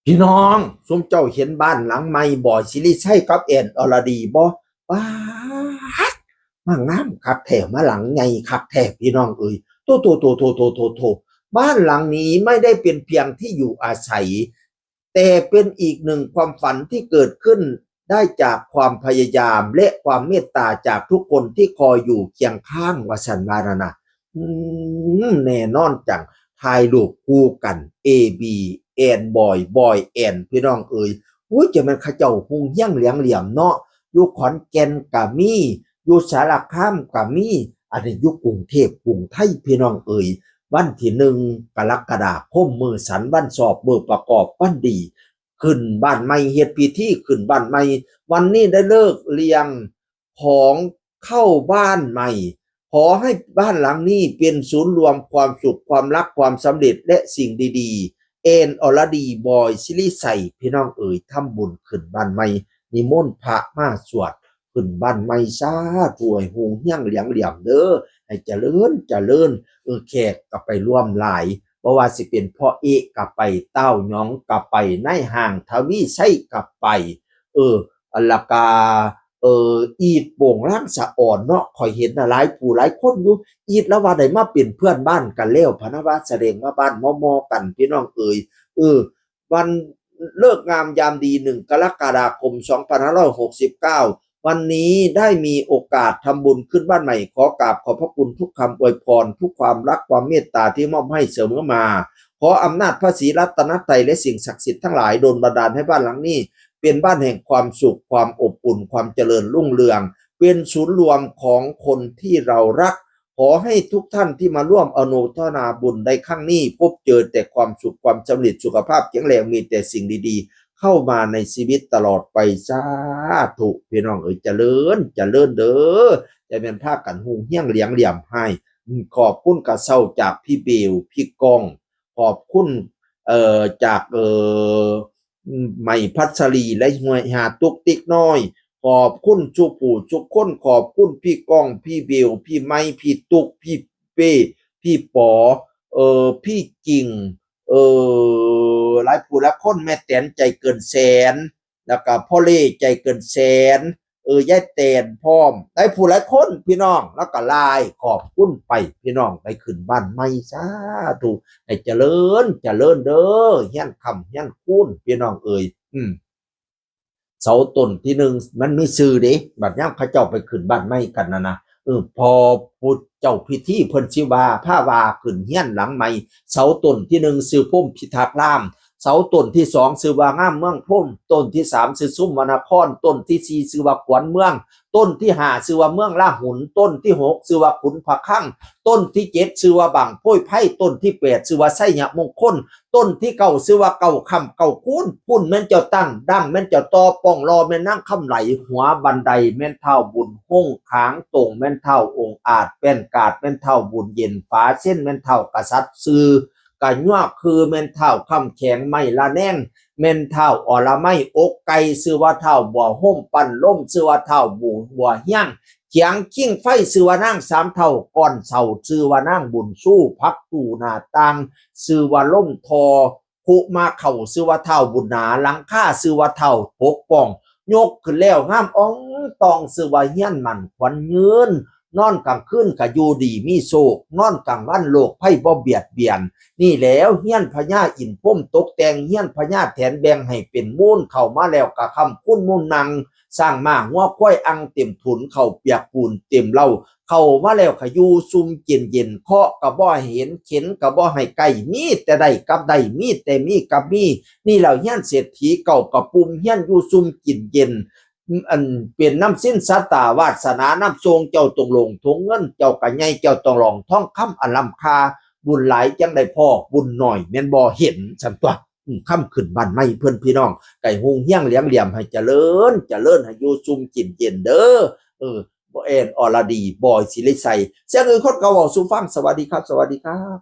พี่น้องสมเจ้าเห็นบ้านหลังใหม่บ่อยสิริชัยกับแอนอรดีบ่ป้าดมางามคักแถวมาหลังไงคักแถวพี่น้องเอ้ยโตบ้านหลังนี้ไม่ได้เป็นเพียงที่อยู่อาศัยแต่เป็นอีกหนึ่งความฝันที่เกิดขึ้นได้จากความพยายามและความเมตตาจากทุกคนที่คอยอยู่เคียงข้างวสันวารณะแน่นอนจังถ่ายรูปคู่กัน A B แอนบอยแอนพี่น้องเอ๋ยอุ้ยจะมันเขาเจ้าหุงเฮี้ยงเหลียงเหลี่ยมเนาะอยู่ขอนแก่นกะมีอยู่สารคามกะมีอันนี้อยู่กรุงเทพกรุงไทยพี่น้องเอ๋ยวันที่1 กรกฎาคมมื้อสันวันสอบมื้อประกอบวันดีขึ้นบ้านใหม่เฮ็ดพิธีขึ้นบ้านใหม่วันนี้ได้เลิกเรียงของเข้าบ้านใหม่ขอให้บ้านหลังนี้เป็นศูนย์รวมความสุขความรักความสำเร็จและสิ่งดีๆเอ็นอรดีบอยซิริใส่พี่น้องเอ๋ยทำบุญขึ้นบ้านใหม่นิมนต์พระมาสวดขึ้นบ้านใหม่ซาถวยหงเฮี้ยงเหลียงเหลี่ยมเด้อให้เจริญแขกก็ไปร่วมหลายเพราะว่าสิเป็นพ่อเอกกลับไปเต้าหยองกลับไปในห่างทวีใช้กลับไปอัลลากาอีดโป่งร่างสะอ่อนเนาะข่อยเห็นหลายผู้หลายคนอยู่อีดแล้วว่าได้มาเป็นเพื่อนบ้านกันแล้วพะนะว่าแสดงว่าบ้านมอกันพี่น้องเอ๋ยวันเลิกงามยามดี1 กรกฎาคม 2569วันนี้ได้มีโอกาสทำบุญขึ้นบ้านใหม่ขอกราบขอบพระคุณทุกคำอวยพรทุกความรักความเมตตาที่มอบให้เสมอมาขออำนาจพระศรีรัตนตรัยและสิ่งศักดิ์สิทธิ์ทั้งหลายโดลบันดาลให้บ้านหลังนี้เป็นบ้านแห่งความสุขความอบอุ่นความเจริญรุ่งเรืองเป็นศูนย์รวมของคนที่เรารักขอให้ทุกท่านที่มาร่วมอนุโมทนาบุญในครั้งนี้พบเจอแต่ความสุขความสำเร็จสุขภาพแข็งแรงมีแต่สิ่งดีๆเข้ามาในชีวิตตลอดไปสาธุพี่น้องเอ๋ยเจริญเด้อจะเป็นภาคกันหุงเฮี้ยงเหลียงเหลี่ยมให้ขอบคุณกระเซ้าจากพี่เบลพี่กองขอบคุณจากใหม่พัชรีและหวยหาตุกติ๊กน้อยขอบคุณชุผู้ชุกคนขอบคุณพี่ก้องพี่เบลพี่ไม้พี่ตุกพี่เป้พี่ปอพี่กิ่งหลายผู้หลายคนแม่แตนใจเกินแสนแล้วก็พ่อเล่ใจเกินแสนยายแตนพร้อมได้ผู้หลายคนพี่น้องแล้วก็ลายขอบคุณไปพี่น้องไปขึ้นบ้านใหม่สาธุให้เจริญเด้อเฮียนคำเฮียนคูนพี่น้องเอ่ยเสาต้นที่มันมีชื่อเด้บัดยามเขาเจ้าไปขึ้นบ้านใหม่กันนะพอพุทธเจ้าพิธีเพิ่นสิว่าผ้าวาขึ้นเฮียนหลังใหม่เสาต้นที่ชื่อพุ่มพิทักษ์รามเสาต้นที่2ชื่อว่างามเมืองพุ่มต้นที่3ชื่อซุ่มวนครต้นที่4ชื่อว่าขวัญเมืองต้นที่5ชื่อว่าเมืองลาหุนต้นที่6ชื่อว่าขุนพะคั่งต้นที่7ชื่อว่าบังโพ้ยไผ่ต้นที่8ชื่อว่าไสยมงคลต้นที่9ชื่อว่าเก่าคำเก่าคูนพุ่นแม่นเจ้าตั้งดั้งแม่นเจ้าตอป้องรอแม่นนั่งคำไหลหัวบันไดแม่นเท่าบุญห้องขางตรงแม่นเท่าองค์อาจเป็นกาดแม่นเท่าบุญเย็นฟ้าเส้นแม่นเท่ากษัตริย์ซื้อกะยั่วคือแม่นเท่าคำแข็งไม่ละแนงแม่นเท่าอรไม่อกไก่ซื้อว่าเท่าบ่อห่มปั่นล่มซื้อว่าเท่าบัวเฮี้ยงเขียงขิ้งไฟซื้อว่านั่ง3เท่าก้อนเสาซื้อว่านั่งบุญสู้พักตูหน้าตังซื้อว่าล่มทอคุมาเข่าซื้อว่าเท่าบุญหนาหลังค่าซื้อว่าเท่าปกป้องยกขึ้นแล้วงามอ่องตองซื้อว่าเฮี้ยนมันขวัญยืนนอนกลางคืนก็อยู่ดีมีโศกนอนกลางวันโลกไพ่บ่เบียดเบียนนี่แล้วเฮี้ยนพญาอินพุ่มตกแต่งเฮี้ยนพญาแถนแบงให้เป็นมูลเข้ามาแล้วกะคำคุ้นมูลนังสร้างมาหัวควายอังเต็มถุนเข้าเปียกปูนเต็มเหล้าเข้ามาแล้วขยูซุ่มเย็นเคาะกะบ่เห็นเข็นกะบ่ให้ไก่มีแต่ได้กับได้มีแต่มีกับมีนี่แล้วเฮี้ยนเศรษฐีเก่ากะปุ่มเฮี้ยนอยู่ซุ่มกินเย็นอันเปลี่ยนน้ำสิ้นสัตตาวาสนาน้ำทรงเจ้าตรงลงทงเงินเจ้ากะใหญ่เจ้าต้องลองท่องคำอลัมคาบุญหลายจังได้พ่อบุญหน่อยแม่นบ่เห็นสันตัวค่ำขึ้นบ้านไม่เพื่อนพี่น้องไก่หงเฮี้ยงเหลียงเหลี่ยมให้เจริญให้อยู่ซุ่มกินเย็นเด้อบ่แอนอรดีบอยศิริไสเสียงคนเก่าเว้าสู่ฟังสวัสดีครับ